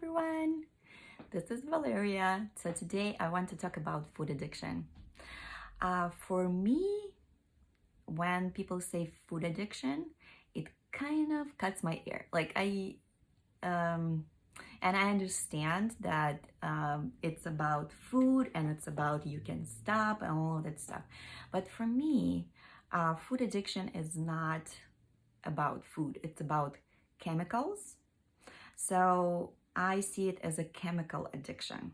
everyone, this is Valeria. So today I want to talk about food addiction. For me, when people say food addiction, it kind of cuts my ear. Um, and I understand that it's about food and it's about you can stop and all of that stuff. But for me, food addiction is not about food, it's about chemicals. So I see it as a chemical addiction.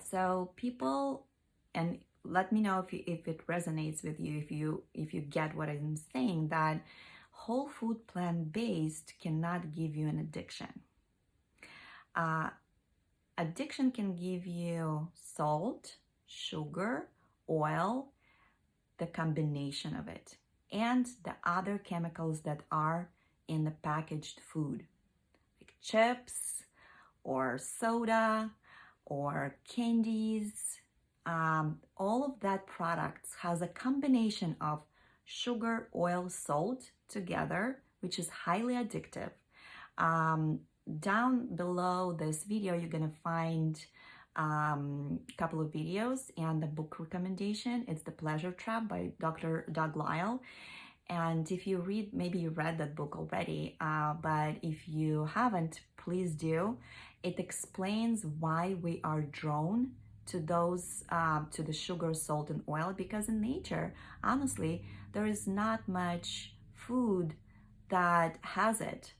So people, and let me know if it resonates with you, if you get what I'm saying, that whole food plant-based cannot give you an addiction. Uh, Addiction can give you salt, sugar, oil, the combination of it, and the other chemicals that are in the packaged food, like chips or soda or candies. All of that products has a combination of sugar, oil, salt together, which is highly addictive. Um, Down below this video, you're gonna find a couple of videos and the book recommendation. It's The Pleasure Trap by Dr. Doug Lisle. And if you read, maybe you read that book already, but if you haven't, please do. It explains why we are drawn to those, to the sugar, salt, and oil, because in nature, honestly, there is not much food that has it.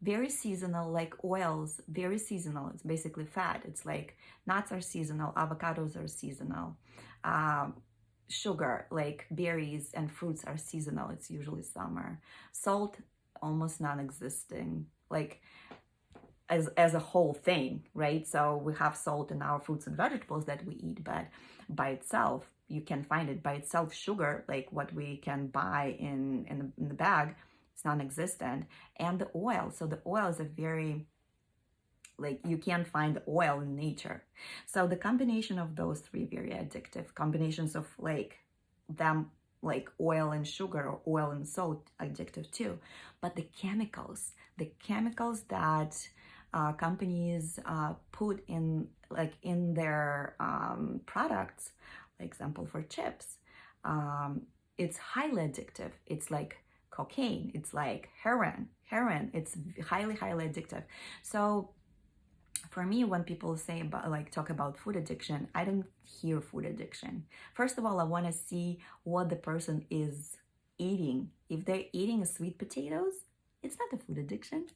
Very seasonal, like oils, very seasonal. It's basically fat. It's like nuts are seasonal, avocados are seasonal. Um, Sugar, like berries and fruits, are seasonal. It's usually summer. Salt, almost non-existing, like as a whole thing, right? So we have salt in our fruits and vegetables that we eat, but by itself, you can find it by itself. Sugar, like what we can buy in the bag, it's non-existent. And the oil, so the oil is a very, like, you can't find oil in nature. So the combination of those three, very addictive combinations of them, like oil and sugar or oil and salt, addictive too. But the chemicals that companies put in, like in their products, like example for chips, it's highly addictive. It's like cocaine, it's like heroin. It's highly addictive. So for me, when people say about, like, talk about food addiction, I don't hear food addiction. First of all, I want to see what the person is eating. If they're eating sweet potatoes, it's not a food addiction.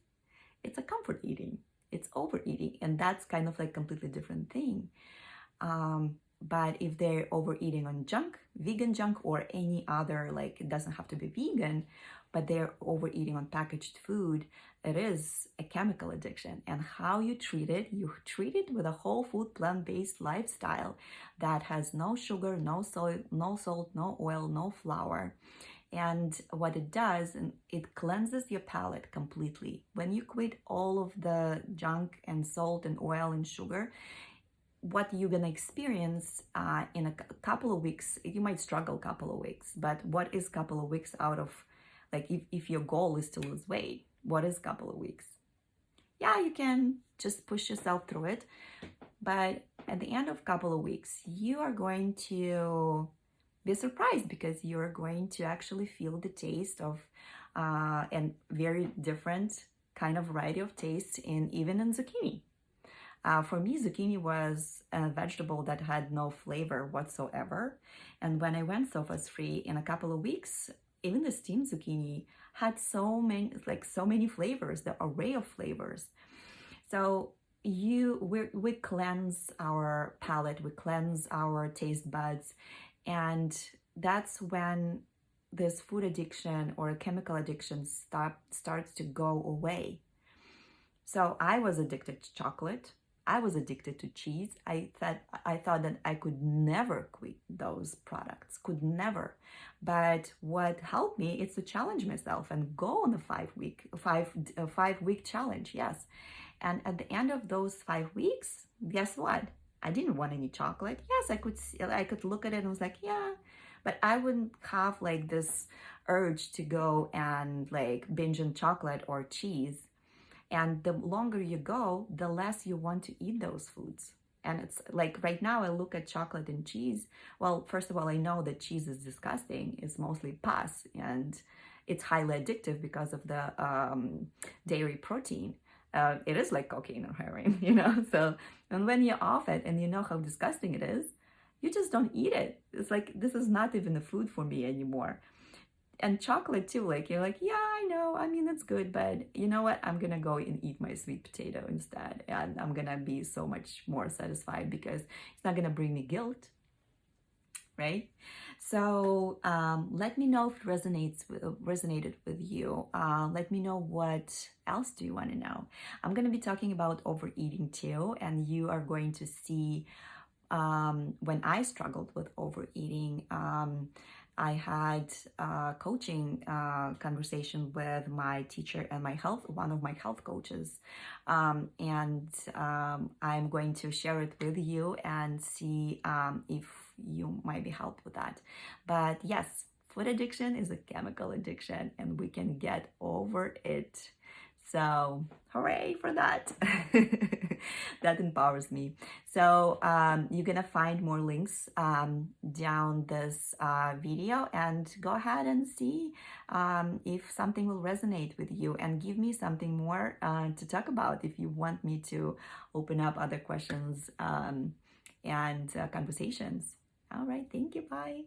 It's a comfort eating. It's overeating, and that's kind of like completely different thing. But if they're overeating on junk, vegan junk, or any other, like, it doesn't have to be vegan, but they're overeating on packaged food, it is a chemical addiction. And how you treat it, you treat it with a whole food, plant-based lifestyle that has no sugar, no salt, no oil, no flour. And what it does, and it cleanses your palate completely. When you quit all of the junk and salt and oil and sugar, what you're gonna experience in a couple of weeks, you might struggle a couple of weeks, but what is a couple of weeks out of, like, if your goal is to lose weight, what is a couple of weeks? Yeah, you can just push yourself through it, but at the end of a couple of weeks, you are going to be surprised, because you're going to actually feel the taste of and very different kind of variety of taste even in zucchini. For me, zucchini was a vegetable that had no flavor whatsoever. And when I went SOFAS free, in a couple of weeks, even the steamed zucchini had so many flavors, the array of flavors. So we cleanse our palate, we cleanse our taste buds, and that's when this food addiction or chemical addiction starts to go away. So I was addicted to chocolate. I was addicted to cheese. I thought that I could never quit those products, could never. But what helped me is to challenge myself and go on the 5 week challenge. Yes, and at the end of those 5 weeks, guess what? I didn't want any chocolate. Yes, I could look at it and was like, yeah, but I wouldn't have like this urge to go and like binge on chocolate or cheese. And the longer you go, the less you want to eat those foods. And it's like right now, I look at chocolate and cheese. Well, first of all, I know that cheese is disgusting. It's mostly pus, and it's highly addictive because of the dairy protein. It is like cocaine or heroin, you know? So, and when you're off it and you know how disgusting it is, you just don't eat it. It's like, this is not even a food for me anymore. And chocolate too, like you're like, yeah, I know, I mean, it's good, but you know what, I'm gonna go and eat my sweet potato instead, and I'm gonna be so much more satisfied because it's not gonna bring me guilt, right? So let me know if it resonated with you. Let me know what else do you want to know. I'm gonna be talking about overeating too, and you are going to see when I struggled with overeating. I had a coaching conversation with my teacher and one of my health coaches. And I'm going to share it with you and see if you might be helped with that. But yes, food addiction is a chemical addiction and we can get over it. So, hooray for that. That empowers me. So, you're gonna find more links down this video, and go ahead and see if something will resonate with you, and give me something more to talk about if you want me to open up other questions and conversations. All right, thank you. Bye.